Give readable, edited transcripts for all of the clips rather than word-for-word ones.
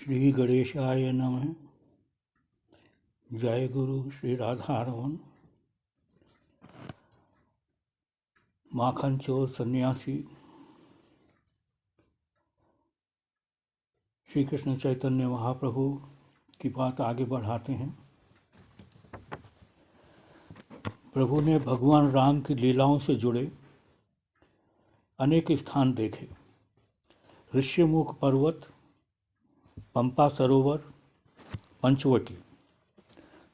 श्री गणेशाय नमः। जय गुरु श्री राधारमण। माखन चोर सन्यासी श्री कृष्ण चैतन्य महाप्रभु की बात आगे बढ़ाते हैं। प्रभु ने भगवान राम की लीलाओं से जुड़े अनेक स्थान देखे। ऋष्यमुख पर्वत, पंपा सरोवर, पंचवटी।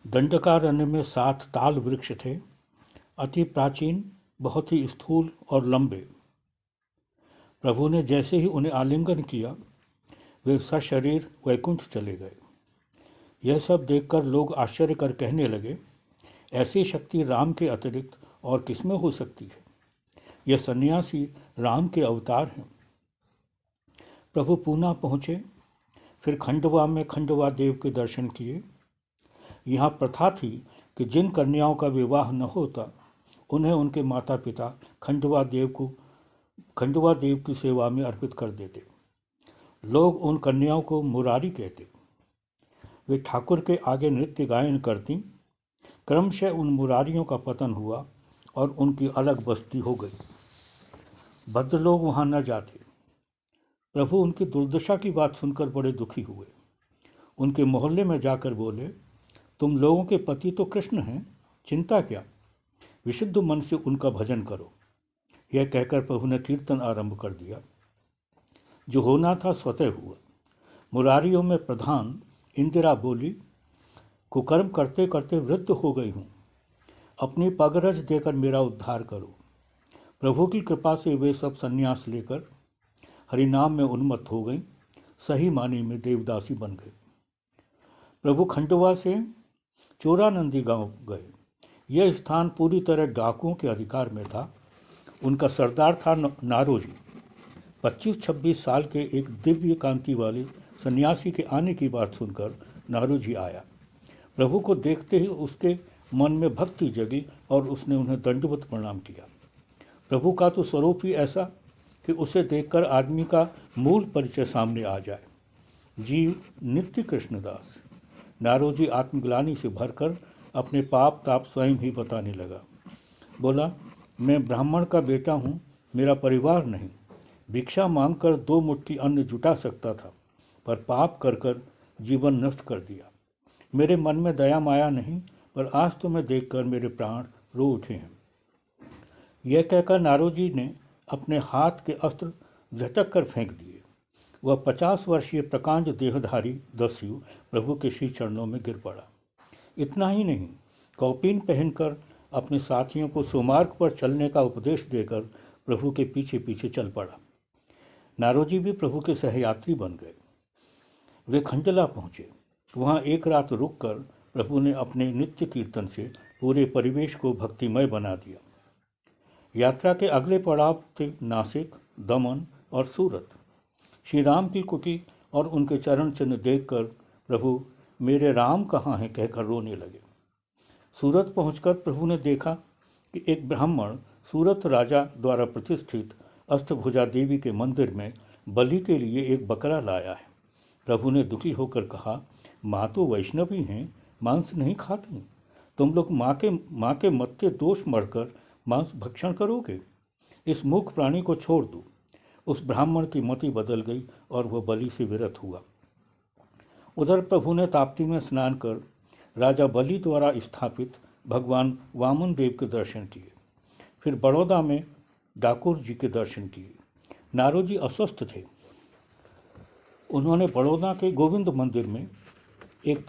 दंडकारण्य में 7 ताल वृक्ष थे, अति प्राचीन, बहुत ही स्थूल और लंबे। प्रभु ने जैसे ही उन्हें आलिंगन किया, वे सशरीर वैकुंठ चले गए। यह सब देखकर लोग आश्चर्य कर कहने लगे, ऐसी शक्ति राम के अतिरिक्त और किसमें हो सकती है? यह सन्यासी राम के अवतार हैं। प्रभु पूना पहुँचे, फिर खंडवा में खंडवा देव के दर्शन किए। यहाँ प्रथा थी कि जिन कन्याओं का विवाह न होता, उन्हें उनके माता पिता खंडवा देव की सेवा में अर्पित कर देते। लोग उन कन्याओं को मुरारी कहते। वे ठाकुर के आगे नृत्य गायन करती। क्रमशः उन मुरारियों का पतन हुआ और उनकी अलग बस्ती हो गई। भद्र लोग वहाँ न जाते। प्रभु उनकी दुर्दशा की बात सुनकर बड़े दुखी हुए। उनके मोहल्ले में जाकर बोले, तुम लोगों के पति तो कृष्ण हैं, चिंता क्या? विशुद्ध मन से उनका भजन करो। यह कहकर प्रभु ने कीर्तन आरंभ कर दिया। जो होना था स्वतः हुआ। मुरारियों में प्रधान इंदिरा बोली, कुकर्म करते करते वृद्ध हो गई हूँ, अपनी पगरज देकर मेरा उद्धार करो। प्रभु की कृपा से वे सब संन्यास लेकर हरिनाम में उन्मत्त हो गई, सही माने में देवदासी बन गए। प्रभु खंडवा से चोरानंदी गांव गए। यह स्थान पूरी तरह डाकुओं के अधिकार में था। उनका सरदार था नारोजी। 25-26 साल के एक दिव्य कांति वाले सन्यासी के आने की बात सुनकर नारोजी आया। प्रभु को देखते ही उसके मन में भक्ति जगी और उसने उन्हें दंडवत प्रणाम किया। प्रभु का तो स्वरूप ही ऐसा कि उसे देखकर आदमी का मूल परिचय सामने आ जाए। जीव नित्य कृष्णदास। नारोजी आत्मग्लानि से भरकर अपने पाप ताप स्वयं ही बताने लगा। बोला, मैं ब्राह्मण का बेटा हूँ, मेरा परिवार नहीं। भिक्षा मांगकर 2 मुट्ठी अन्न जुटा सकता था, पर पाप कर कर जीवन नष्ट कर दिया। मेरे मन में दया माया नहीं, पर आज तुम्हें देखकर मेरे प्राण रो उठे हैं। यह कहकर नारोजी ने अपने हाथ के अस्त्र झटक कर फेंक दिए। वह 50 वर्षीय प्रकांड देहधारी दस्यु प्रभु के श्री चरणों में गिर पड़ा। इतना ही नहीं, कौपीन पहनकर अपने साथियों को सुमार्ग पर चलने का उपदेश देकर प्रभु के पीछे पीछे चल पड़ा। नारोजी भी प्रभु के सहयात्री बन गए। वे खंडला पहुँचे। वहाँ एक रात रुककर प्रभु ने अपने नित्य कीर्तन से पूरे परिवेश को भक्तिमय बना दिया। यात्रा के अगले पड़ाव थे नासिक, दमन और सूरत। श्री राम की कुटी और उनके चरण चिन्ह देखकर प्रभु मेरे राम कहाँ हैं कहकर रोने लगे। सूरत पहुंचकर प्रभु ने देखा कि एक ब्राह्मण सूरत राजा द्वारा प्रतिष्ठित अष्टभुजा देवी के मंदिर में बलि के लिए एक बकरा लाया है। प्रभु ने दुखी होकर कहा, माँ तो वैष्णवी हैं, मांस नहीं खाती। तुम लोग माँ के मत्ते दोष मरकर मांस भक्षण करोगे। इस मूक प्राणी को छोड़ दो। उस ब्राह्मण की मति बदल गई और वह बलि से विरत हुआ। उधर प्रभु ने ताप्ती में स्नान कर राजा बलि द्वारा स्थापित भगवान वामन देव के दर्शन किए। फिर बड़ौदा में डाकोर जी के दर्शन किए। नारोजी अस्वस्थ थे। उन्होंने बड़ौदा के गोविंद मंदिर में एक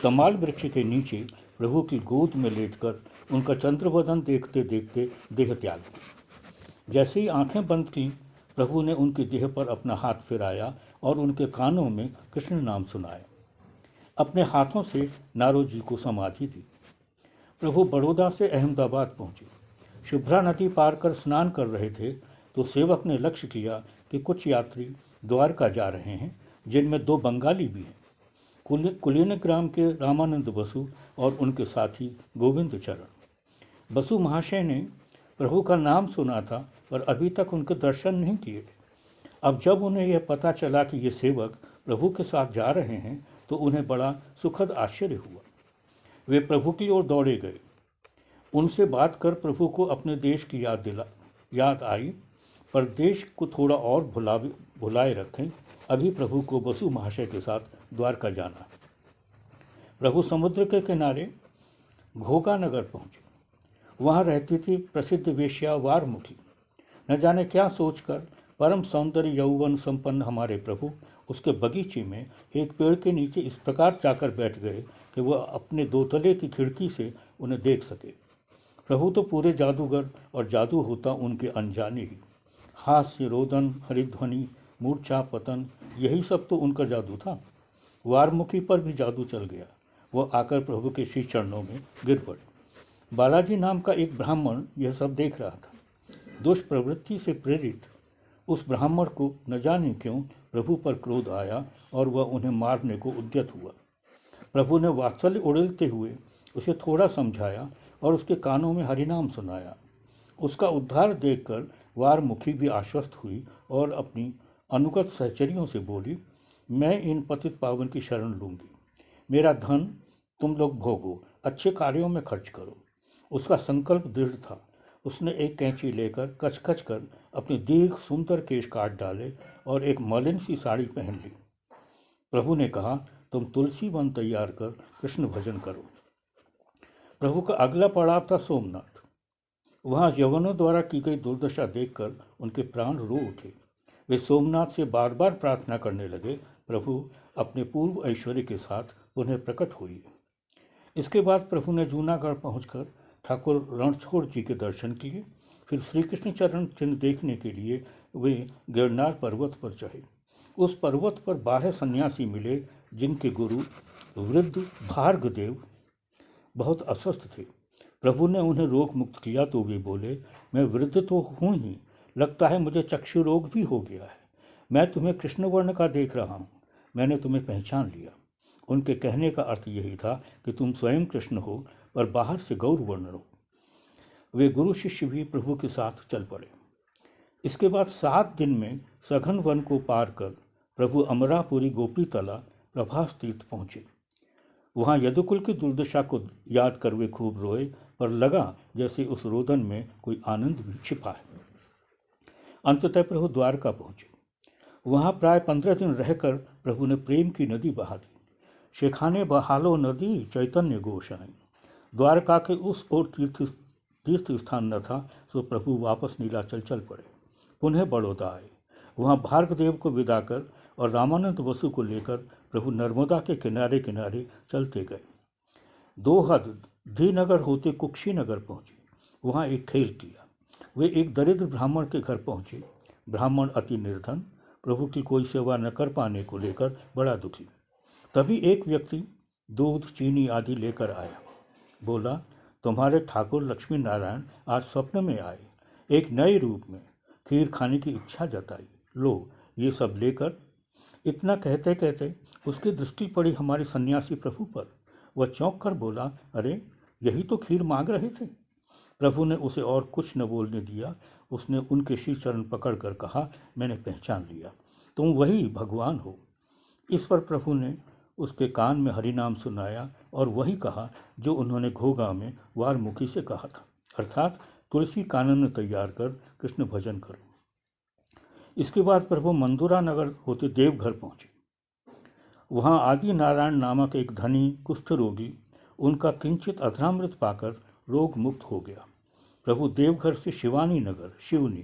तमाल वृक्ष के नीचे प्रभु की गोद में लेटकर उनका चंद्रवदन देखते देखते देह त्याग दी। जैसे ही आंखें बंद की, प्रभु ने उनकी देह पर अपना हाथ फिराया और उनके कानों में कृष्ण नाम सुनाया। अपने हाथों से नारोजी को समाधि दी। प्रभु बड़ौदा से अहमदाबाद पहुँचे। शुभ्रा नदी पार कर स्नान कर रहे थे तो सेवक ने लक्ष्य किया कि कुछ यात्री द्वारका जा रहे हैं, जिनमें 2 बंगाली भी हैं, कुलीन ग्राम के रामानंद बसु और उनके साथी गोविंद चरण। बसु महाशय ने प्रभु का नाम सुना था, पर अभी तक उनके दर्शन नहीं किए थे। अब जब उन्हें यह पता चला कि ये सेवक प्रभु के साथ जा रहे हैं तो उन्हें बड़ा सुखद आश्चर्य हुआ। वे प्रभु की ओर दौड़े गए। उनसे बात कर प्रभु को अपने देश की याद आई, पर देश को थोड़ा और भुलाए रखें, अभी प्रभु को बसु महाशय के साथ द्वारका जाना। प्रभु समुद्र के किनारे घोगा नगर पहुँचे। वहाँ रहती थी प्रसिद्ध वेश्या वारमुखी। न जाने क्या सोचकर परम सौंदर्य यौवन संपन्न हमारे प्रभु उसके बगीचे में एक पेड़ के नीचे इस प्रकार जाकर बैठ गए कि वह अपने दो तले की खिड़की से उन्हें देख सके। प्रभु तो पूरे जादूगर और जादू होता उनके अनजाने ही। हास्य, रोदन, हरिध्वनि, मूर्छा, पतन, यही सब तो उनका जादू था। वारमुखी पर भी जादू चल गया। वह आकर प्रभु के श्री चरणों में गिर पड़े। बालाजी नाम का एक ब्राह्मण यह सब देख रहा था। दुष्प्रवृत्ति से प्रेरित उस ब्राह्मण को न जाने क्यों प्रभु पर क्रोध आया और वह उन्हें मारने को उद्यत हुआ। प्रभु ने वात्सल्य उड़ेलते हुए उसे थोड़ा समझाया और उसके कानों में हरिनाम सुनाया। उसका उद्धार देखकर वारमुखी भी आश्वस्त हुई और अपनी अनुगत सहचरियों से बोली, मैं इन पतित पावन की शरण लूँगी। मेरा धन तुम लोग भोगो, अच्छे कार्यों में खर्च करो। उसका संकल्प दृढ़ था। उसने एक कैंची लेकर कच कर अपने दीर्घ सुंदर केश काट डाले और एक मलिन सी साड़ी पहन ली। प्रभु ने कहा, तुम तुलसी वन तैयार कर कृष्ण भजन करो। प्रभु का अगला पड़ाव था सोमनाथ। वहाँ यवनों द्वारा की गई दुर्दशा देखकर उनके प्राण रो उठे। वे सोमनाथ से बार बार प्रार्थना करने लगे, प्रभु अपने पूर्व ऐश्वर्य के साथ उन्हें प्रकट हुई। इसके बाद प्रभु ने जूनागढ़ पहुंचकर ठाकुर रणछोड़ जी के दर्शन किए। फिर श्री कृष्ण चरण चिन्ह देखने के लिए वे गिरनार पर्वत पर चढ़े। उस पर्वत पर 12 सन्यासी मिले जिनके गुरु वृद्ध भार्गदेव बहुत अस्वस्थ थे। प्रभु ने उन्हें रोग मुक्त किया तो वे बोले, मैं वृद्ध तो हूँ ही, लगता है मुझे चक्षु रोग भी हो गया है। मैं तुम्हें कृष्ण वर्ण का देख रहा हूँ, मैंने तुम्हें पहचान लिया। उनके कहने का अर्थ यही था कि तुम स्वयं कृष्ण हो पर बाहर से गौर वर्ण हो। वे गुरु शिष्य भी प्रभु के साथ चल पड़े। इसके बाद 7 दिन में सघन वन को पार कर प्रभु अमरापुरी गोपी तला प्रभास तीर्थ पहुँचे। वहाँ यदुकुल की दुर्दशा को याद कर वे खूब रोए, पर लगा जैसे उस रोदन में कोई आनंद भी छिपा है। अंततः प्रभु द्वारका पहुँचे। वहाँ प्राय 15 दिन रहकर प्रभु ने प्रेम की नदी बहा दी। शेखाने बहालो नदी चैतन्य गोसाई। द्वारका के उस ओर तीर्थ स्थान न था, सो प्रभु वापस नीलाचल चल पड़े। पुनः बड़ौदा आए। वहाँ भार्गदेव को विदा कर और रामानंद वसु को लेकर प्रभु नर्मदा के किनारे किनारे चलते गए। 2 हद धीनगर होते कुक्षीनगर पहुँचे। वहाँ एक खेल किया। वे एक दरिद्र ब्राह्मण के घर पहुँचे। ब्राह्मण अति निर्धन, प्रभु की कोई सेवा न कर पाने को लेकर बड़ा दुखी। तभी एक व्यक्ति दूध, चीनी आदि लेकर आया। बोला, तुम्हारे ठाकुर लक्ष्मी नारायण आज स्वप्न में आए, एक नए रूप में खीर खाने की इच्छा जताई, लो ये सब लेकर। इतना कहते कहते उसकी दृष्टि पड़ी हमारे सन्यासी प्रभु पर। वह चौंक कर बोला, अरे यही तो खीर मांग रहे थे। प्रभु ने उसे और कुछ न बोलने दिया। उसने उनके श्री चरण पकड़ कर कहा, मैंने पहचान लिया, तुम वही भगवान हो। इस पर प्रभु ने उसके कान में हरिनाम सुनाया और वही कहा जो उन्होंने घोगा में वारमुखी से कहा था, अर्थात तुलसी कानन तैयार कर कृष्ण भजन करो। इसके बाद प्रभु मंदुरा नगर होते देवघर पहुँचे। वहाँ आदि नारायण नामक एक धनी कुष्ठ रोगी उनका किंचित अधरामृत पाकर रोग मुक्त हो गया। प्रभु देवघर से शिवानी नगर, शिवनी,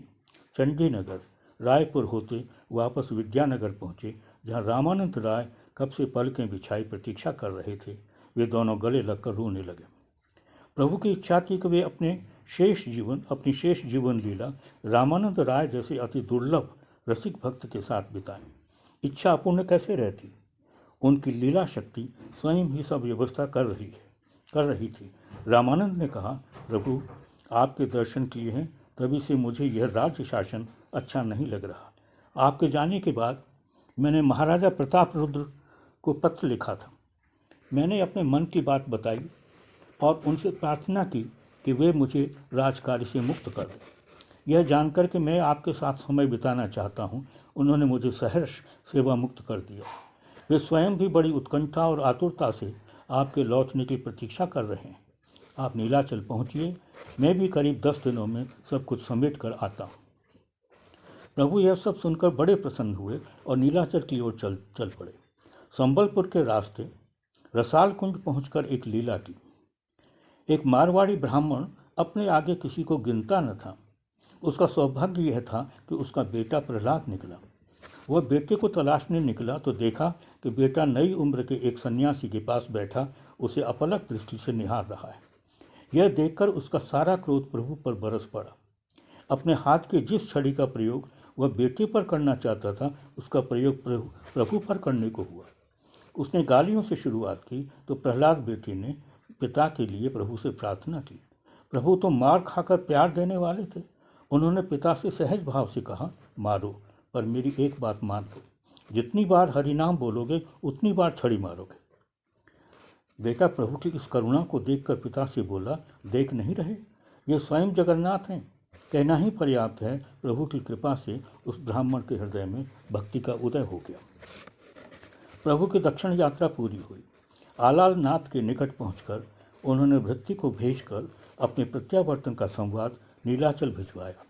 चंडी नगर, रायपुर होते वापस विद्यानगर पहुँचे, जहाँ रामानंद राय कब से पलकें बिछाई प्रतीक्षा कर रहे थे। वे दोनों गले लगकर रोने लगे। प्रभु की इच्छा थी कि वे अपनी शेष जीवन लीला रामानंद राय जैसे अति दुर्लभ रसिक भक्त के साथ बिताएं। इच्छा अपूर्ण कैसे रहती। उनकी लीला शक्ति स्वयं ही सब व्यवस्था कर रही थी। रामानंद ने कहा, प्रभु आपके दर्शन किए हैं, तभी से मुझे यह राज्य शासन अच्छा नहीं लग रहा। आपके जाने के बाद मैंने महाराजा प्रताप रुद्र को पत्र लिखा था। मैंने अपने मन की बात बताई और उनसे प्रार्थना की कि वे मुझे राजकार्य से मुक्त कर दें। यह जानकर कि मैं आपके साथ समय बिताना चाहता हूँ, उन्होंने मुझे सहर्ष सेवा मुक्त कर दिया। वे स्वयं भी बड़ी उत्कंठा और आतुरता से आपके लौटने की प्रतीक्षा कर रहे हैं। आप नीलाचल पहुंचिए, मैं भी करीब 10 दिनों में सब कुछ समेट कर आता हूँ। प्रभु यह सब सुनकर बड़े प्रसन्न हुए और नीलाचल की ओर चल पड़े। संबलपुर के रास्ते रसाल कुंज पहुंचकर एक लीला की। एक मारवाड़ी ब्राह्मण अपने आगे किसी को गिनता न था। उसका सौभाग्य यह था कि उसका बेटा प्रहलाद निकला। वह बेटे को तलाशने निकला तो देखा कि बेटा नई उम्र के एक सन्यासी के पास बैठा उसे अपलक दृष्टि से निहार रहा है। यह देखकर उसका सारा क्रोध प्रभु पर बरस पड़ा। अपने हाथ के जिस छड़ी का प्रयोग वह बेटे पर करना चाहता था, उसका प्रयोग प्रभु पर करने को हुआ। उसने गालियों से शुरुआत की तो प्रहलाद बेटे ने पिता के लिए प्रभु से प्रार्थना की। प्रभु तो मार खाकर प्यार देने वाले थे। उन्होंने पिता से सहज भाव से कहा, मारो, पर मेरी एक बात मान लो, जितनी बार हरिनाम बोलोगे उतनी बार छड़ी मारोगे। बेटा प्रभु की इस करुणा को देखकर पिता से बोला, देख नहीं रहे, ये स्वयं जगन्नाथ हैं। कहना ही पर्याप्त है, प्रभु की कृपा से उस ब्राह्मण के हृदय में भक्ति का उदय हो गया। प्रभु की दक्षिण यात्रा पूरी हुई। आलाल नाथ के निकट पहुंचकर उन्होंने भृत्य को भेजकर अपने प्रत्यावर्तन का संवाद नीलाचल भिजवाया।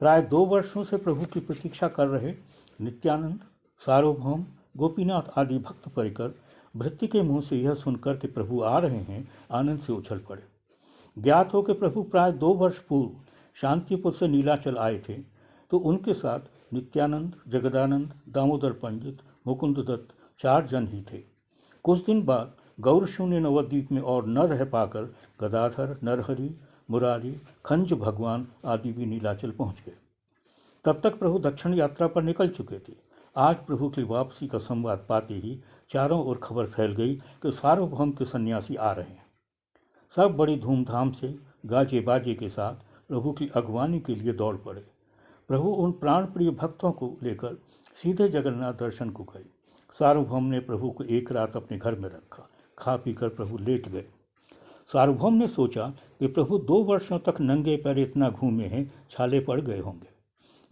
प्राय 2 वर्षों से प्रभु की प्रतीक्षा कर रहे नित्यानंद, सार्वभौम, गोपीनाथ आदि भक्त परिकर भृत्य के मुंह से यह सुनकर कि प्रभु आ रहे हैं, आनंद से उछल पड़े। ज्ञात हो कि प्रभु प्राय 2 वर्ष पूर्व शांतिपुर से नीलाचल आए थे, तो उनके साथ नित्यानंद, जगदानंद, दामोदर पंडित, मुकुंद दत्त 4 जन ही थे। कुछ दिन बाद गौरशून्य नवद्वीप में और न रह पाकर गदाधर, नरहरि, मुरारी, खंज भगवान आदि भी नीलाचल पहुंच गए। तब तक प्रभु दक्षिण यात्रा पर निकल चुके थे। आज प्रभु की वापसी का संवाद पाते ही चारों ओर खबर फैल गई कि सार्वभौम के सन्यासी आ रहे हैं। सब बड़ी धूमधाम से गाजे बाजे के साथ प्रभु की अगवानी के लिए दौड़ पड़े। प्रभु उन प्राण प्रिय भक्तों को लेकर सीधे जगन्नाथ दर्शन को गए। सार्वभौम ने प्रभु को एक रात अपने घर में रखा। खा पीकर प्रभु लेट गए। सार्वभौम ने सोचा कि प्रभु 2 वर्षों तक नंगे पैर इतना घूमे हैं, छाले पड़ गए होंगे।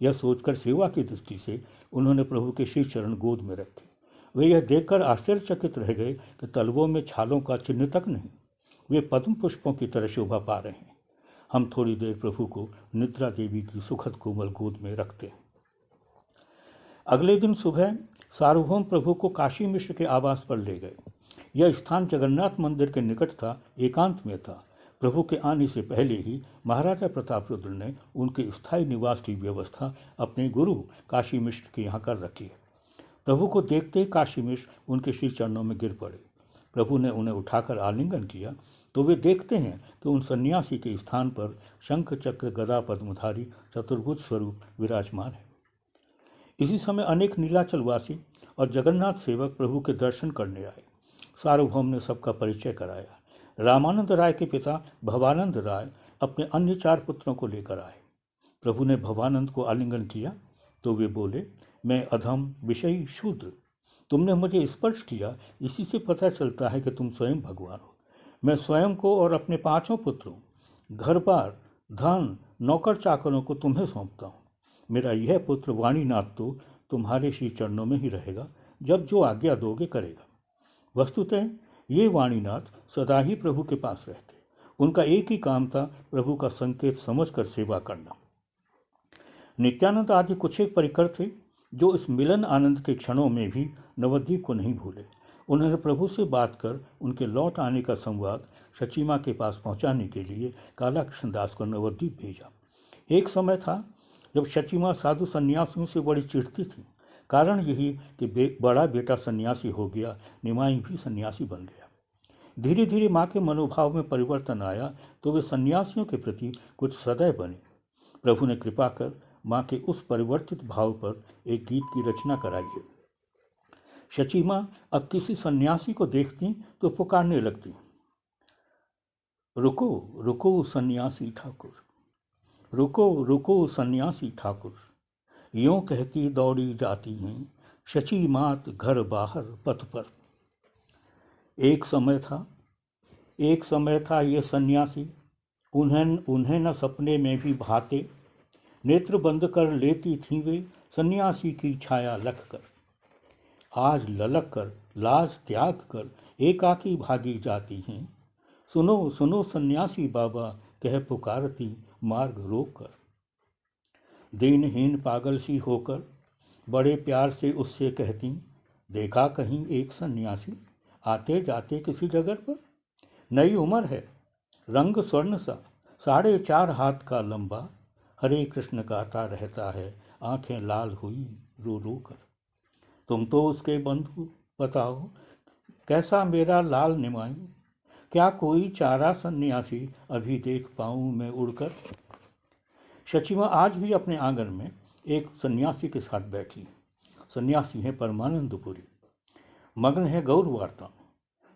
यह सोचकर सेवा की दृष्टि से उन्होंने प्रभु के श्री चरण गोद में रखे। वे यह देखकर आश्चर्यचकित रह गए कि तलवों में छालों का चिन्ह तक नहीं। वे पद्म पुष्पों की तरह शोभा पा रहे हैं। हम थोड़ी देर प्रभु को निद्रा देवी की सुखद कोमल गोद में रखते हैं। अगले दिन सुबह सार्वभौम प्रभु को काशी मिश्र के आवास पर ले गए। यह स्थान जगन्नाथ मंदिर के निकट था, एकांत में था। प्रभु के आने से पहले ही महाराजा प्रताप रुद्र ने उनके स्थायी निवास की व्यवस्था अपने गुरु काशी मिश्र के यहाँ कर रखी। प्रभु को देखते ही काशी मिश्र उनके श्री चरणों में गिर पड़े। प्रभु ने उन्हें उठाकर आलिंगन किया तो वे देखते हैं कि उन सन्यासी के स्थान पर शंख चक्र गदा पद्मधारी चतुर्भुज स्वरूप विराजमान है। इसी समय अनेक नीलाचलवासी और जगन्नाथ सेवक प्रभु के दर्शन करने आए। सार्वभौम ने सबका परिचय कराया। रामानंद राय के पिता भवानंद राय अपने अन्य 4 पुत्रों को लेकर आए। प्रभु ने भवानंद को आलिंगन किया तो वे बोले, मैं अधम विषयी शूद्र, तुमने मुझे स्पर्श किया, इसी से पता चलता है कि तुम स्वयं भगवान हो। मैं स्वयं को और अपने 5 पुत्रों, घर बार, धन, नौकर चाकरों को तुम्हें सौंपता हूँ। मेरा यह पुत्र वाणीनाथ तो तुम्हारे श्री चरणों में ही रहेगा, जब जो आज्ञा दोगे करेगा। वस्तुतः ये वाणीनाथ सदा ही प्रभु के पास रहते। उनका एक ही काम था, प्रभु का संकेत समझकर सेवा करना। नित्यानंद आदि कुछ एक परिकर थे जो इस मिलन आनंद के क्षणों में भी नवद्वीप को नहीं भूले। उन्होंने प्रभु से बात कर उनके लौट आने का संवाद शचीमा के पास पहुंचाने के लिए काला कृष्णदास को नवद्वीप भेजा। एक समय था जब शचीमा साधु सन्यासियों से बड़ी चिढ़ती थी। कारण यही कि बड़ा बेटा सन्यासी हो गया, निमाई भी सन्यासी बन गया। धीरे धीरे माँ के मनोभाव में परिवर्तन आया तो वे सन्यासियों के प्रति कुछ सदैव बने। प्रभु ने कृपा कर माँ के उस परिवर्तित भाव पर एक गीत की रचना कराई है। शचीमा अब किसी सन्यासी को देखती तो पुकारने लगती, रुको रुको सन्यासी ठाकुर, रुको रुको सन्यासी ठाकुर। यों कहती दौड़ी जाती हैं शची मात घर बाहर पथ पर। एक समय था ये सन्यासी, उन्हें न सपने में भी भाते। नेत्र बंद कर लेती थीं वे सन्यासी की छाया लख कर। आज ललक कर लाज त्याग कर एकाकी भागी जाती हैं। सुनो सुनो सन्यासी बाबा कह पुकारती मार्ग रोक कर। दीनहीन पागल सी होकर बड़े प्यार से उससे कहती, देखा कहीं एक सन्यासी आते जाते किसी जगह पर। नई उम्र है, रंग स्वर्ण सा, 4.5 हाथ का लंबा, हरे कृष्ण गाता रहता है, आंखें लाल हुई रो रो कर। तुम तो उसके बंधु, बताओ कैसा मेरा लाल निमाई, क्या कोई चारा सन्यासी अभी देख पाऊं मैं उड़कर। शचीमा आज भी अपने आंगन में एक सन्यासी के साथ बैठी। सन्यासी है परमानंदपुरी, मग्न है गौर वार्ता में,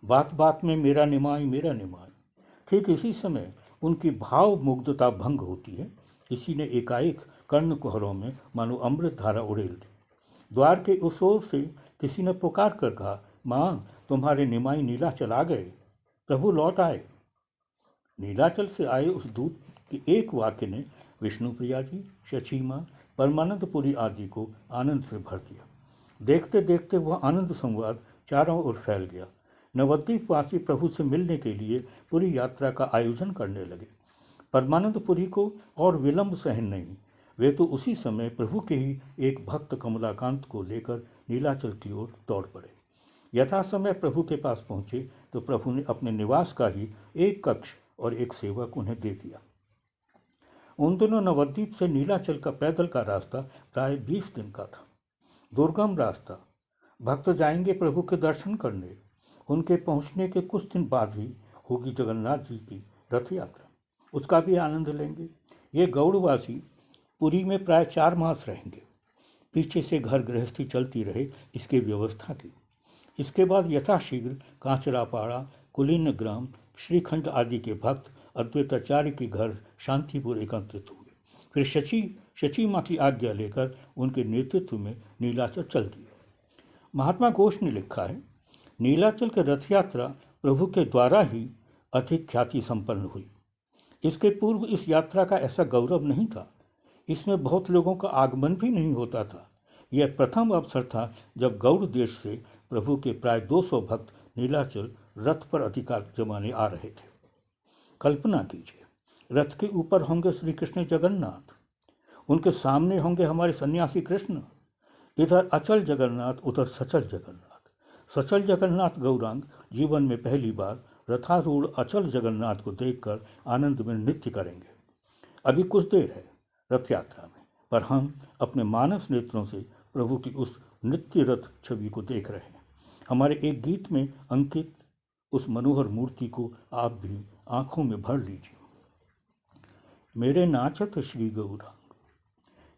बात बात में मेरा निमाई मेरा निमाई। ठीक इसी समय उनकी भाव मुग्धता भंग होती है। किसी ने एकाएक कर्ण कुहरों में मानो अमृत धारा उड़ेल दी। द्वार के उस ओर से किसी ने पुकार कर कहा, माँ तुम्हारे निमाई नीलाचल आ गए, प्रभु लौट आए। नीलाचल से आए उस दूत के एक वाक्य ने विष्णुप्रिया जी, शचीमा, परमानंदपुरी आदि को आनंद से भर दिया। देखते देखते वह आनंद संवाद चारों ओर फैल गया। नवद्वीप वासी प्रभु से मिलने के लिए पूरी यात्रा का आयोजन करने लगे। परमानंदपुरी को और विलंब सहन नहीं, वे तो उसी समय प्रभु के ही एक भक्त कमलाकांत को लेकर नीलाचल की ओर दौड़ पड़े। यथा समय प्रभु के पास पहुंचे तो प्रभु ने अपने निवास का ही एक कक्ष और एक सेवक उन्हें दे दिया। उन दिनों नवद्वीप से नीलाचल का पैदल का रास्ता प्राय 20 दिन का था। दुर्गम रास्ता, भक्त जाएंगे प्रभु के दर्शन करने। उनके पहुंचने के कुछ दिन बाद ही होगी जगन्नाथ जी की रथ यात्रा, उसका भी आनंद लेंगे। ये गौड़वासी पुरी में प्राय 4 मास रहेंगे। पीछे से घर गृहस्थी चलती रहे, इसकी व्यवस्था की। इसके बाद यथाशीघ्र कांचरापाड़ा, कुलीन ग्राम, श्रीखंड आदि के भक्त अद्वैताचार्य के घर शांतिपुर एकत्रित हुए। फिर शची माँ की आज्ञा लेकर उनके नेतृत्व में नीलाचल चल दिए। महात्मा घोष ने लिखा है, नीलाचल की रथ यात्रा प्रभु के द्वारा ही अधिक ख्याति संपन्न हुई। इसके पूर्व इस यात्रा का ऐसा गौरव नहीं था। इसमें बहुत लोगों का आगमन भी नहीं होता था। यह प्रथम अवसर था जब गौड़ देश से प्रभु के प्राय 200 भक्त नीलाचल रथ पर अधिकार जमाने आ रहे थे। कल्पना कीजिए, रथ के ऊपर होंगे श्री कृष्ण जगन्नाथ, उनके सामने होंगे हमारे सन्यासी कृष्ण, इधर अचल जगन्नाथ, उधर सचल जगन्नाथ। सचल जगन्नाथ गौरांग जीवन में पहली बार रथारूढ़ अचल जगन्नाथ को देखकर आनंद में नृत्य करेंगे। अभी कुछ देर है रथ यात्रा में, पर हम अपने मानस नेत्रों से प्रभु की उस नृत्य रथ छवि को देख रहे हैं। हमारे एक गीत में अंकित उस मनोहर मूर्ति को आप भी आंखों में भर लीजिए। मेरे नाचत श्री गौरांग,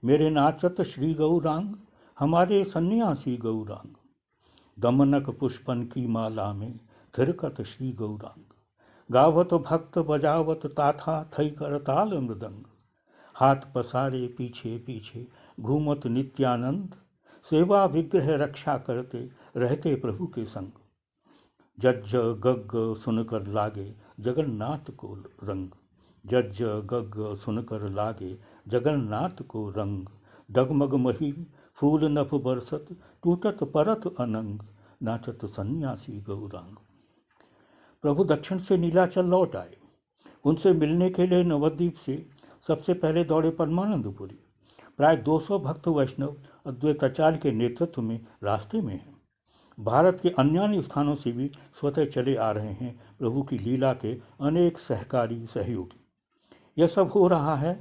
मेरे नाचत श्री गौरांग, हमारे सन्यासी गौरांग, दमनक पुष्पन की माला में थिरकत श्री गौरांग, गावत भक्त बजावत ताथा थई करताल मृदंग, हाथ पसारे पीछे पीछे घूमत नित्यानंद, सेवा विग्रह रक्षा करते रहते प्रभु के संग, जज्ज गग्ग सुनकर लागे जगन्नाथ को रंग, जज्ज गग्ग सुनकर लागे जगन्नाथ को रंग, डगमग मही फूल नभ बरसत टूटत परत अनंग, नाचत सन्यासी गौरांग। प्रभु दक्षिण से नीलाचल लौट आए। उनसे मिलने के लिए नवद्वीप से सबसे पहले दौड़े परमानंदपुरी। प्राय 200 भक्त वैष्णव अद्वैताचार्य के नेतृत्व में रास्ते में हैं। भारत के अन्य स्थानों से भी स्वतः चले आ रहे हैं प्रभु की लीला के अनेक सहकारी सहयोगी। यह सब हो रहा है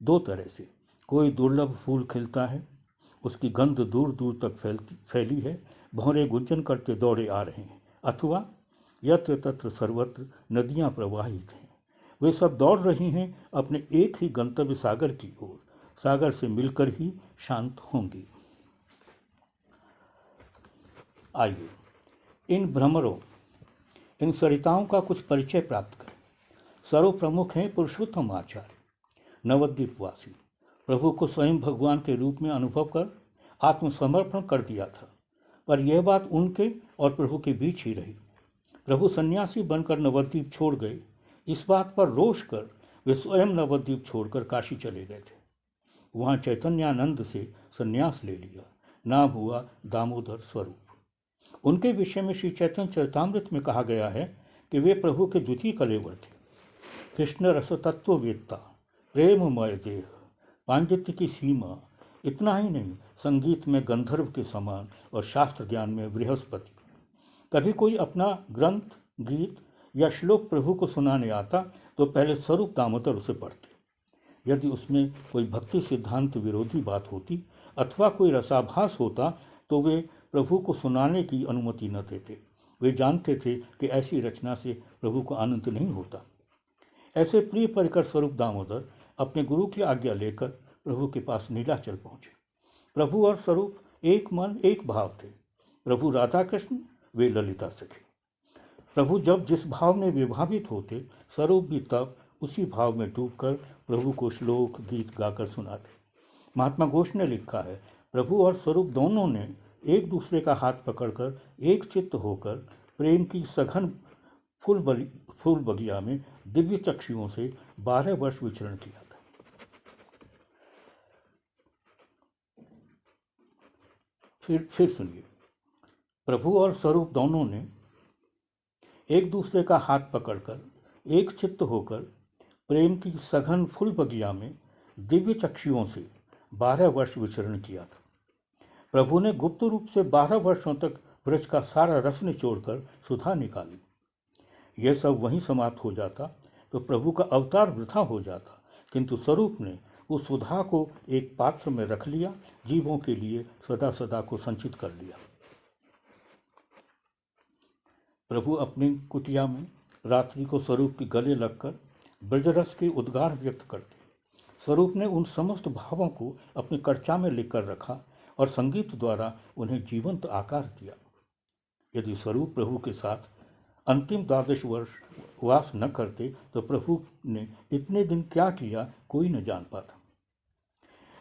2 तरह से। कोई दुर्लभ फूल खिलता है, उसकी गंध दूर दूर तक फैली है, भौरे गुंजन करते दौड़े आ रहे हैं। अथवा यत्र तत्र सर्वत्र नदियां प्रवाहित हैं, वे सब दौड़ रही हैं अपने एक ही गंतव्य सागर की ओर। सागर से मिलकर ही शांत होंगी। आइए इन भ्रमरों, इन सरिताओं का कुछ परिचय प्राप्त करें। सर्व प्रमुख हैं पुरुषोत्तम आचार्य, नवद्वीपवासी। प्रभु को स्वयं भगवान के रूप में अनुभव कर आत्मसमर्पण कर दिया था, पर यह बात उनके और प्रभु के बीच ही रही। प्रभु सन्यासी बनकर नवद्वीप छोड़ गए। इस बात पर रोष कर वे स्वयं नवद्वीप छोड़कर काशी चले गए थे। वहाँ चैतन्यानंद से संन्यास ले लिया। नाम हुआ दामोदर स्वरूप। उनके विषय में श्री चैतन्य चरितामृत में कहा गया है कि वे प्रभु के द्वितीय कलेवर थे। कृष्ण रसतत्ववेत्ता, प्रेममय देह, पांडित्य की सीमा, इतना ही नहीं, संगीत में गंधर्व के समान और शास्त्र ज्ञान में बृहस्पति। कभी कोई अपना ग्रंथ, गीत या श्लोक प्रभु को सुनाने आता तो पहले स्वरूप दामोदर उसे पढ़ते। यदि उसमें कोई भक्ति सिद्धांत विरोधी बात होती अथवा कोई रसाभास होता तो वे प्रभु को सुनाने की अनुमति न देते। वे जानते थे कि ऐसी रचना से प्रभु को आनंद नहीं होता। ऐसे प्रिय परिकर स्वरूप दामोदर अपने गुरु की आज्ञा लेकर प्रभु के पास नीलाचल पहुँचे। प्रभु और स्वरूप एक मन एक भाव थे। प्रभु राधा कृष्ण, वे ललिता सखी। प्रभु जब जिस भाव में विभावित होते, स्वरूप भी तब उसी भाव में डूबकर प्रभु को श्लोक गीत गाकर सुनाते। महात्मा घोष ने लिखा है, प्रभु और स्वरूप दोनों ने एक दूसरे का हाथ पकड़कर एक चित्त होकर प्रेम की सघन फूल बगिया में दिव्य चक्षुओं से 12 वर्ष विचरण किया था। फिर सुनिए, प्रभु और स्वरूप दोनों ने एक दूसरे का हाथ पकड़कर एक चित्त होकर प्रेम की सघन फूल बगिया में दिव्य चक्षुओं से 12 वर्ष विचरण किया था। प्रभु ने गुप्त रूप से 12 वर्षों तक ब्रज का सारा रस निचोड़कर सुधा निकाली। यह सब वहीं समाप्त हो जाता तो प्रभु का अवतार वृथा हो जाता, किंतु स्वरूप ने उस सुधा को एक पात्र में रख लिया, जीवों के लिए सदा सदा को संचित कर लिया। प्रभु अपनी कुटिया में रात्रि को स्वरूप के गले लगकर ब्रजरस के उद्गार व्यक्त करते। स्वरूप ने उन समस्त भावों को अपनी कर्चा में लिखकर रखा और संगीत द्वारा उन्हें जीवंत आकार दिया। यदि स्वरूप प्रभु के साथ अंतिम 12 वर्ष वास न करते तो प्रभु ने इतने दिन क्या किया कोई न जान पाता।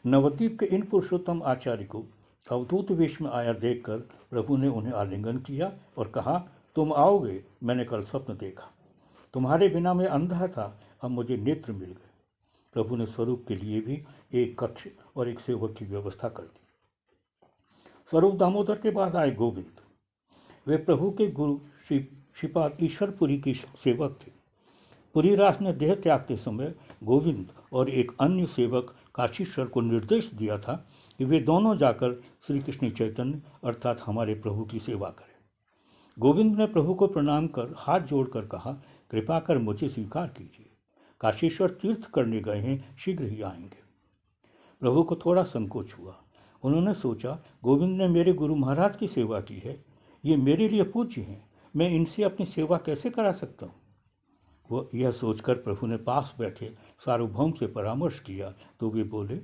नवद्वीप के इन पुरुषोत्तम आचार्य को अवधूत वेश में आया देखकर प्रभु ने उन्हें आलिंगन किया और कहा, तुम आओगे, मैंने कल स्वप्न देखा, तुम्हारे बिना मैं अंधा था, अब मुझे नेत्र मिल गए। प्रभु ने स्वरूप के लिए भी एक कक्ष और एक सेवक की व्यवस्था कर दी। स्वरूप दामोदर के बाद आए गोविंद। वे प्रभु के गुरु श्रीपाद ईश्वरपुरी के सेवक थे। पुरीराज ने देह त्यागते समय गोविंद और एक अन्य सेवक काशीश्वर को निर्देश दिया था कि वे दोनों जाकर श्री कृष्ण चैतन्य अर्थात हमारे प्रभु की सेवा करें। गोविंद ने प्रभु को प्रणाम कर हाथ जोड़कर कहा, कृपा कर मुझे स्वीकार कीजिए, काशीश्वर तीर्थ करने गए हैं, शीघ्र ही आएंगे। प्रभु को थोड़ा संकोच हुआ। उन्होंने सोचा, गोविंद ने मेरे गुरु महाराज की सेवा की है, ये मेरे लिए पूज्य हैं, मैं इनसे अपनी सेवा कैसे करा सकता हूँ। वो यह सोचकर प्रभु ने पास बैठे सार्वभौम से परामर्श किया तो वे बोले,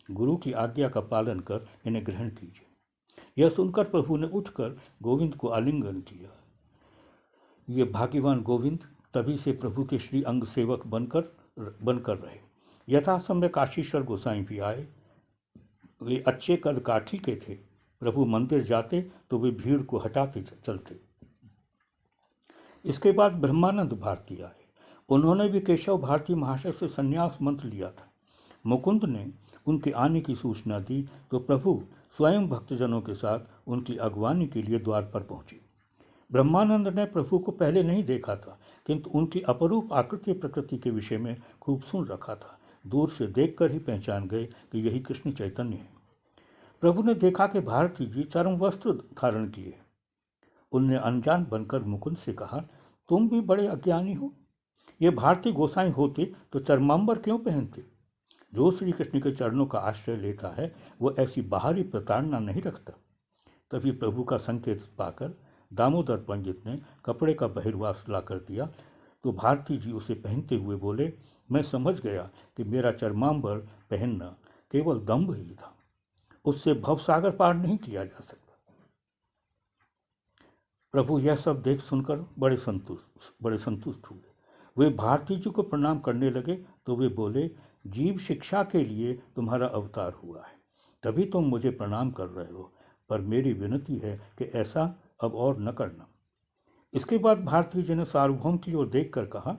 गुरु की आज्ञा का पालन कर इन्हें ग्रहण कीजिए। यह सुनकर प्रभु ने उठकर गोविंद को आलिंगन किया। ये भाग्यवान गोविंद तभी से प्रभु के श्री अंग सेवक बनकर रहे। यथासमय काशीश्वर गोसाई भी आए। वे अच्छे कद काठी के थे। प्रभु मंदिर जाते तो वे भीड़ को हटाते चलते। इसके बाद ब्रह्मानंद भारती आए। उन्होंने भी केशव भारती महाशय से संन्यास मंत्र लिया था। मुकुंद ने उनके आने की सूचना दी तो प्रभु स्वयं भक्तजनों के साथ उनकी अगवानी के लिए द्वार पर पहुंचे। ब्रह्मानंद ने प्रभु को पहले नहीं देखा था, किंतु उनकी अपरूप आकृति प्रकृति के विषय में खूब सुन रखा था। दूर से देखकर ही पहचान गए कि यही कृष्ण चैतन्य है। प्रभु ने देखा कि भारती जी चरम वस्त्र धारण किए। उनने अनजान बनकर मुकुंद से कहा, तुम भी बड़े अज्ञानी हो। ये भारती गोसाई होते तो चरमांबर क्यों पहनते। जो श्री कृष्ण के चरणों का आश्रय लेता है वो ऐसी बाहरी प्रताड़ना नहीं रखता। तभी प्रभु का संकेत पाकर दामोदर पंडित ने कपड़े का बहिर्वास ला कर दिया तो भारती जी उसे पहनते हुए बोले, मैं समझ गया कि मेरा चरमांबर पहनना केवल दंभ ही था, उससे भवसागर पार नहीं किया जा सकता। प्रभु यह सब देख सुनकर बड़े संतुष्ट हुए। वे भारती जी को प्रणाम करने लगे तो वे बोले, जीव शिक्षा के लिए तुम्हारा अवतार हुआ है, तभी तुम मुझे प्रणाम कर रहे हो, पर मेरी विनती है कि ऐसा अब और न करना। इसके बाद भारती जी ने सार्वभौम की ओर देखकर कहा,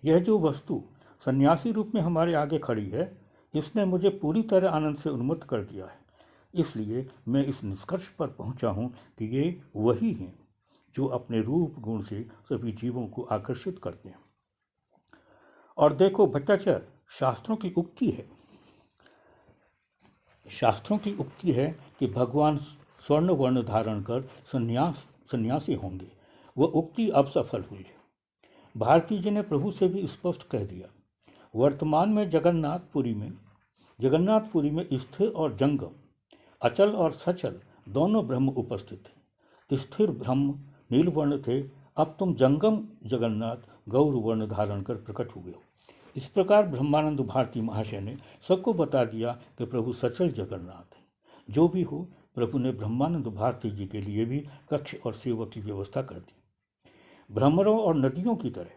यह जो वस्तु सन्यासी रूप में हमारे आगे खड़ी है, इसने मुझे पूरी तरह आनंद से उन्मुक्त कर दिया है। इसलिए मैं इस निष्कर्ष पर पहुंचा हूं कि ये वही हैं जो अपने रूप गुण से सभी जीवों को आकर्षित करते हैं। और देखो भट्टाचार्य, शास्त्रों की उक्ति है कि भगवान स्वर्ण वर्ण धारण कर सन्यासी होंगे। वह उक्ति अब सफल हुई है। भारती जी ने प्रभु से भी स्पष्ट कह दिया। वर्तमान में जगन्नाथपुरी में स्थिर और जंगम, अचल और सचल दोनों ब्रह्म उपस्थित थे। स्थिर ब्रह्म नीलवर्ण थे, अब तुम जंगम जगन्नाथ गौर वर्ण धारण कर प्रकट हुए हो। इस प्रकार ब्रह्मानंद भारती महाशय ने सबको बता दिया कि प्रभु सचल जगन्नाथ हैं। जो भी हो, प्रभु ने ब्रह्मानंद भारती जी के लिए भी कक्ष और सेवक की व्यवस्था कर दी। भ्रमरों और नदियों की तरह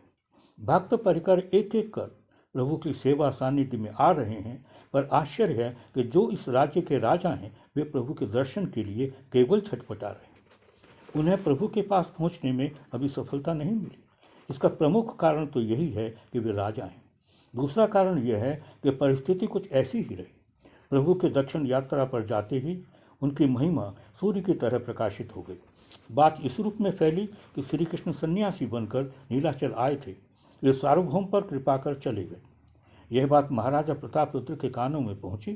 भक्त परिकर एक एक कर प्रभु की सेवा सानिध्य में आ रहे हैं, पर आश्चर्य है कि जो इस राज्य के राजा हैं वे प्रभु के दर्शन के लिए केवल छटपटा रहे हैं। उन्हें प्रभु के पास पहुंचने में अभी सफलता नहीं मिली। इसका प्रमुख कारण तो यही है कि वे राजा हैं। दूसरा कारण यह है कि परिस्थिति कुछ ऐसी ही रही। प्रभु के दक्षिण यात्रा पर जाते ही उनकी महिमा सूर्य की तरह प्रकाशित हो गई। बात इस रूप में फैली कि श्री कृष्ण सन्यासी बनकर नीलाचल आए थे। वे सार्वभौम पर कृपा कर चले गए। यह बात महाराजा प्रतापरुद्र के कानों में पहुंची।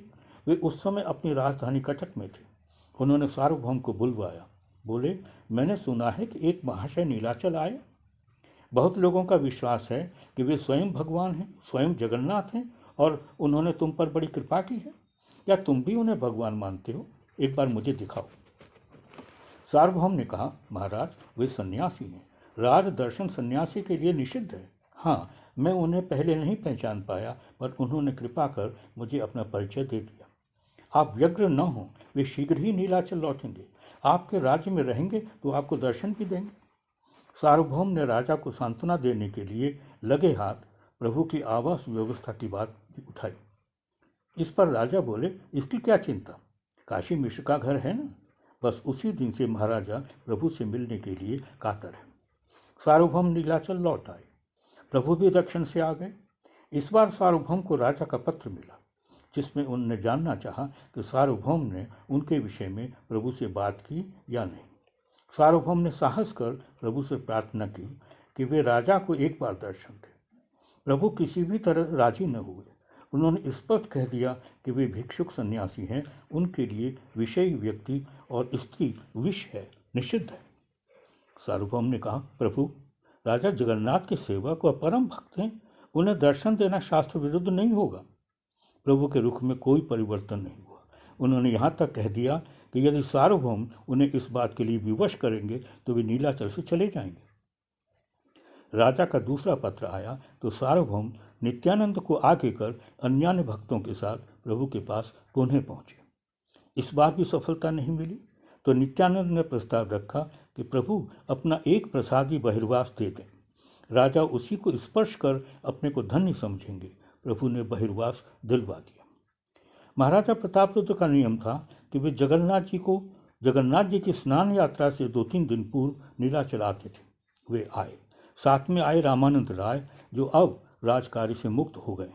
वे उस समय अपनी राजधानी कटक में थे। उन्होंने सार्वभौम को बुलवाया। बोले, मैंने सुना है कि एक महाशय नीलाचल आए। बहुत लोगों का विश्वास है कि वे स्वयं भगवान हैं, स्वयं जगन्नाथ हैं और उन्होंने तुम पर बड़ी कृपा की है। क्या तुम भी उन्हें भगवान मानते हो? एक बार मुझे दिखाओ। सार्वभौम ने कहा, महाराज वे सन्यासी हैं। राज दर्शन सन्यासी के लिए निषिद्ध है। हाँ, मैं उन्हें पहले नहीं पहचान पाया, पर उन्होंने कृपा कर मुझे अपना परिचय दे दिया। आप व्यग्र न हो, वे शीघ्र ही नीलाचल लौटेंगे। आपके राज्य में रहेंगे तो आपको दर्शन भी देंगे। सार्वभौम ने राजा को सांत्वना देने के लिए लगे हाथ प्रभु की आवास व्यवस्था की बात उठाई। इस पर राजा बोले, इसकी क्या चिंता, काशी मिश्र का घर है ना। बस उसी दिन से महाराजा प्रभु से मिलने के लिए कातर है। सार्वभौम नीलाचल लौट आए। प्रभु भी दक्षिण से आ गए। इस बार सार्वभौम को राजा का पत्र मिला, जिसमें उन्होंने जानना चाहा कि सार्वभौम ने उनके विषय में प्रभु से बात की या नहीं। सार्वभौम ने साहस कर प्रभु से प्रार्थना की कि वे राजा को एक बार दर्शन दें। प्रभु किसी भी तरह राजी न हुए। उन्होंने स्पष्ट कह दिया कि वे भिक्षुक सन्यासी हैं, उनके लिए विषयी व्यक्ति और स्त्री विष है, निषिद्ध है। सार्वभौम ने कहा, प्रभु राजा जगन्नाथ के सेवक व परम भक्त हैं, उन्हें दर्शन देना शास्त्र विरुद्ध नहीं होगा। प्रभु के रुख में कोई परिवर्तन नहीं हुआ। उन्होंने यहाँ तक कह दिया कि यदि सार्वभौम उन्हें इस बात के लिए विवश करेंगे तो वे नीलाचल से चले जाएंगे। राजा का दूसरा पत्र आया तो सार्वभौम नित्यानंद को आगे कर अन्यान्य भक्तों के साथ प्रभु के पास पुनः पहुँचे। इस बार भी सफलता नहीं मिली तो नित्यानंद ने प्रस्ताव रखा कि प्रभु अपना एक प्रसादी बहिर्वास दे दें। राजा उसी को स्पर्श कर अपने को धन्य समझेंगे। प्रभु ने बहिर्वास दिलवा दिया। महाराजा प्रतापरुद्र का नियम था कि वे जगन्नाथ जी की स्नान यात्रा से 2-3 दिन पूर्व नीलाचल आते थे। वे आए। साथ में आए रामानंद राय, जो अब राजकार्य से मुक्त हो गए।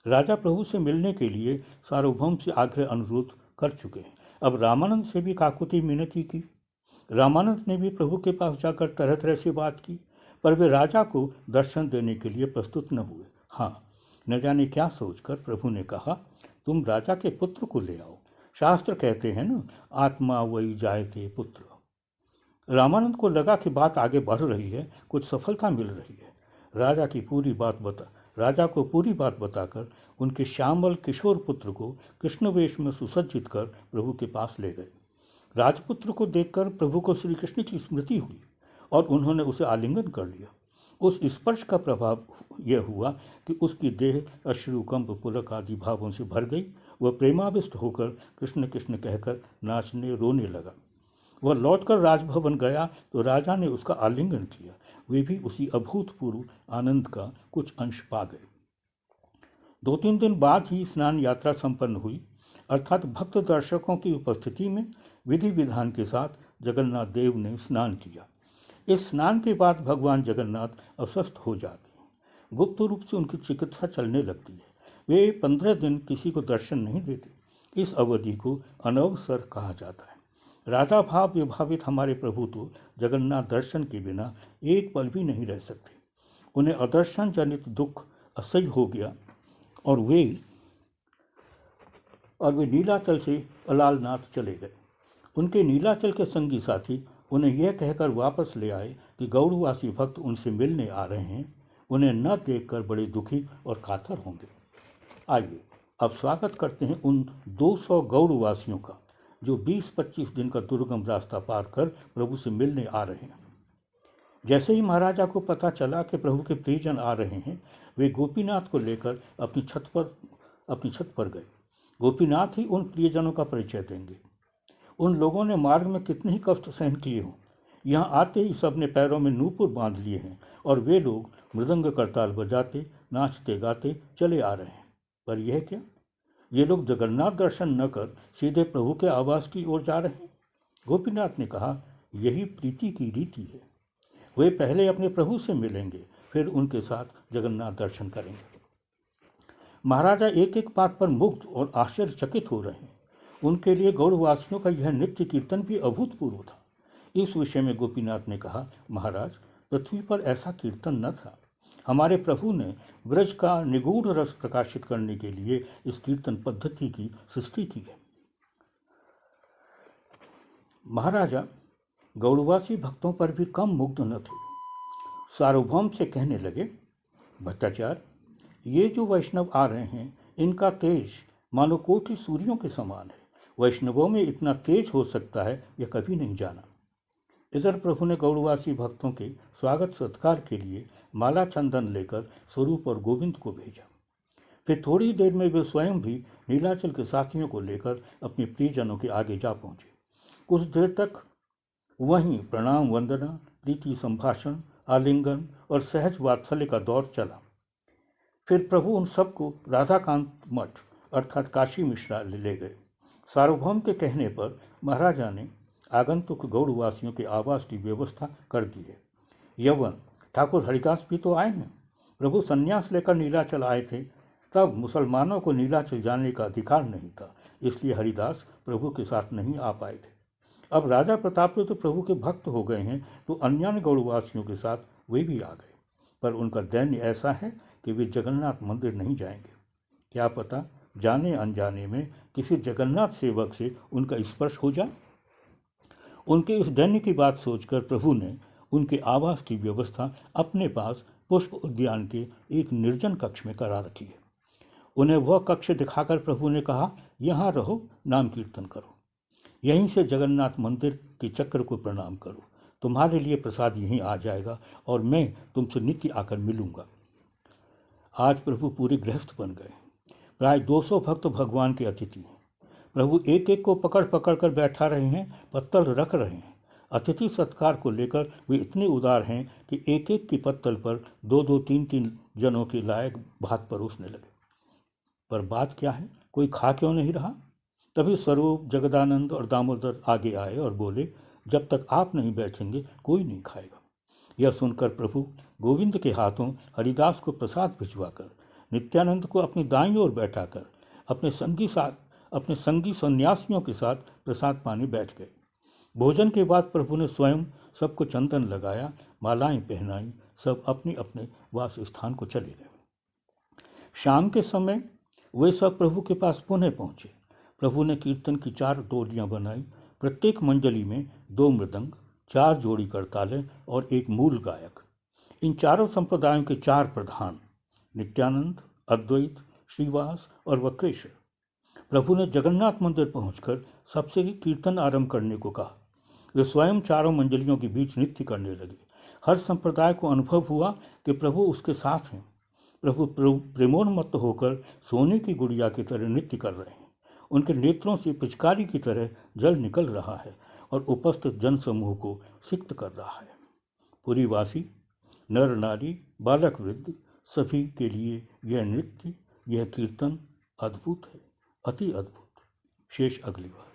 राजा प्रभु से मिलने के लिए सार्वभौम से आग्रह अनुरोध कर चुके हैं। अब रामानंद से भी काकुति मिनती की। रामानंद ने भी प्रभु के पास जाकर तरह तरह से बात की, पर वे राजा को दर्शन देने के लिए प्रस्तुत न हुए। हाँ, न जाने क्या सोचकर प्रभु ने कहा, तुम राजा के पुत्र को ले आओ। शास्त्र कहते हैं ना, आत्मा वही जायते पुत्र। रामानंद को लगा कि बात आगे बढ़ रही है, कुछ सफलता मिल रही है। राजा को पूरी बात बताकर उनके श्यामल किशोर पुत्र को कृष्ण वेश में सुसज्जित कर प्रभु के पास ले गए। राजपुत्र को देखकर प्रभु को श्री कृष्ण की स्मृति हुई और उन्होंने उसे आलिंगन कर लिया। उस स्पर्श का प्रभाव यह हुआ कि उसकी देह अश्रु, कंप, पुलक आदि भावों से भर गई। वह प्रेमाविष्ट होकर कृष्ण कृष्ण कहकर नाचने रोने लगा। वह लौटकर राजभवन गया तो राजा ने उसका आलिंगन किया। वे भी उसी अभूतपूर्व आनंद का कुछ अंश पा गए। 2-3 दिन बाद ही स्नान यात्रा संपन्न हुई, अर्थात भक्त दर्शकों की उपस्थिति में विधि विधान के साथ जगन्नाथ देव ने स्नान किया। इस स्नान के बाद भगवान जगन्नाथ अस्वस्थ हो जाते हैं। गुप्त रूप से उनकी चिकित्सा चलने लगती है। वे 15 दिन किसी को दर्शन नहीं देते। इस अवधि को अनवसर कहा जाता है। राधा भाव विभावित हमारे प्रभु तो जगन्नाथ दर्शन के बिना एक पल भी नहीं रह सकते। उन्हें अदर्शन जनित दुख असह्य हो गया और वे नीलाचल से अलालनाथ चले गए। उनके नीलाचल के संगी साथी उन्हें यह कहकर वापस ले आए कि गौड़वासी भक्त उनसे मिलने आ रहे हैं, उन्हें न देखकर बड़े दुखी और कातर होंगे। आइए अब स्वागत करते हैं उन 200 गौड़वासियों का जो 20-25 दिन का दुर्गम रास्ता पार कर प्रभु से मिलने आ रहे हैं। जैसे ही महाराजा को पता चला कि प्रभु के प्रियजन आ रहे हैं, वे गोपीनाथ को लेकर अपनी छत पर गए। गोपीनाथ ही उन प्रियजनों का परिचय देंगे। उन लोगों ने मार्ग में कितने ही कष्ट सहन किए हों, यहाँ आते ही सबने पैरों में नूपुर बांध लिए हैं और वे लोग मृदंग करताल बजाते नाचते गाते चले आ रहे हैं। पर यह क्या, ये लोग जगन्नाथ दर्शन न कर सीधे प्रभु के आवास की ओर जा रहे हैं। गोपीनाथ ने कहा, यही प्रीति की रीति है। वे पहले अपने प्रभु से मिलेंगे, फिर उनके साथ जगन्नाथ दर्शन करेंगे। महाराजा एक एक बात पर मुग्ध और आश्चर्यचकित हो रहे हैं। उनके लिए गौड़वासियों का यह नित्य कीर्तन भी अभूतपूर्व था। इस विषय में गोपीनाथ ने कहा, महाराज, पृथ्वी पर ऐसा कीर्तन न था। हमारे प्रभु ने ब्रज का निगूढ़ रस प्रकाशित करने के लिए इस कीर्तन पद्धति की सृष्टि की है। महाराजा गौड़वासी भक्तों पर भी कम मुग्ध न थे। सार्वभौम से कहने लगे, भट्टाचार्य, ये जो वैष्णव आ रहे हैं, इनका तेज मानो कोटि सूर्यों के समान है। वैष्णवों में इतना तेज हो सकता है, यह कभी नहीं जाना। इधर प्रभु ने गौड़वासी भक्तों के स्वागत सत्कार के लिए माला चंदन लेकर स्वरूप और गोविंद को भेजा। फिर थोड़ी देर में वे स्वयं भी नीलाचल के साथियों को लेकर अपने प्रियजनों के आगे जा पहुंचे। कुछ देर तक वहीं प्रणाम वंदना, प्रीति संभाषण, आलिंगन और सहज वात्सल्य का दौर चला। फिर प्रभु उन सबको राधाकांत मठ अर्थात काशी मिश्रा ले गए। सार्वभौम के कहने पर महाराजा ने आगंतुक गौड़वासियों के आवास की व्यवस्था कर दी है। यवन ठाकुर हरिदास भी तो आए हैं। प्रभु संन्यास लेकर नीलाचल आए थे, तब मुसलमानों को नीलाचल जाने का अधिकार नहीं था, इसलिए हरिदास प्रभु के साथ नहीं आ पाए थे। अब राजा प्रतापरुद्र प्रभु के भक्त हो गए हैं, तो अन्य गौड़वासियों के साथ वे भी आ गए। पर उनका दैन्य ऐसा है कि वे जगन्नाथ मंदिर नहीं जाएंगे। क्या पता जाने अनजाने में किसी जगन्नाथ सेवक से उनका स्पर्श हो जाए। उनके इस दैन्य की बात सोचकर प्रभु ने उनके आवास की व्यवस्था अपने पास पुष्प उद्यान के एक निर्जन कक्ष में करा रखी है। उन्हें वह कक्ष दिखाकर प्रभु ने कहा, यहाँ रहो, नाम कीर्तन करो, यहीं से जगन्नाथ मंदिर के चक्र को प्रणाम करो। तुम्हारे लिए प्रसाद यहीं आ जाएगा और मैं तुमसे नित्य आकर मिलूंगा। आज प्रभु पूरे गृहस्थ बन गए। प्राय 200 भक्त भगवान के अतिथि हैं। प्रभु एक एक को पकड़ पकड़ कर बैठा रहे हैं, पत्तल रख रहे हैं। अतिथि सत्कार को लेकर वे इतने उदार हैं कि एक एक की पत्तल पर 2-2, 3-3 जनों के लायक भात परोसने लगे। पर बात क्या है, कोई खा क्यों नहीं रहा? तभी स्वरूप, जगदानंद और दामोदर आगे आए और बोले, जब तक आप नहीं बैठेंगे कोई नहीं खाएगा। यह सुनकर प्रभु गोविंद के हाथों हरिदास को प्रसाद भिजवाकर नित्यानंद को अपनी दाईं ओर बैठाकर अपने संगी सन्यासियों के साथ प्रसाद पाने बैठ गए। भोजन के बाद प्रभु ने स्वयं सबको चंदन लगाया, मालाएं पहनाई, सब अपने अपने वास स्थान को चले गए। शाम के समय वे सब प्रभु के पास पुनः पहुंचे। प्रभु ने कीर्तन की 4 टोलियां बनाई। प्रत्येक मंडली में 2 मृदंग, 4 जोड़ी करताले और 1 मूल गायक। इन चारों संप्रदायों के 4 प्रधान नित्यानंद, अद्वैत, श्रीवास और वक्रेश्वर। प्रभु ने जगन्नाथ मंदिर पहुंचकर सबसे कीर्तन आरंभ करने को कहा। वे स्वयं चारों मंडलियों के बीच नृत्य करने लगे। हर संप्रदाय को अनुभव हुआ कि प्रभु उसके साथ हैं। प्रभु प्रेमोन्मत्त होकर सोने की गुड़िया की तरह नृत्य कर रहे हैं। उनके नेत्रों से पिचकारी की तरह जल निकल रहा है और उपस्थित जनसमूह को सिक्त कर रहा है। पुरीवासी, नर नारी, बालक वृद्ध, सभी के लिए यह नृत्य, यह कीर्तन अद्भुत है, अति अद्भुत। शेष अगली बार।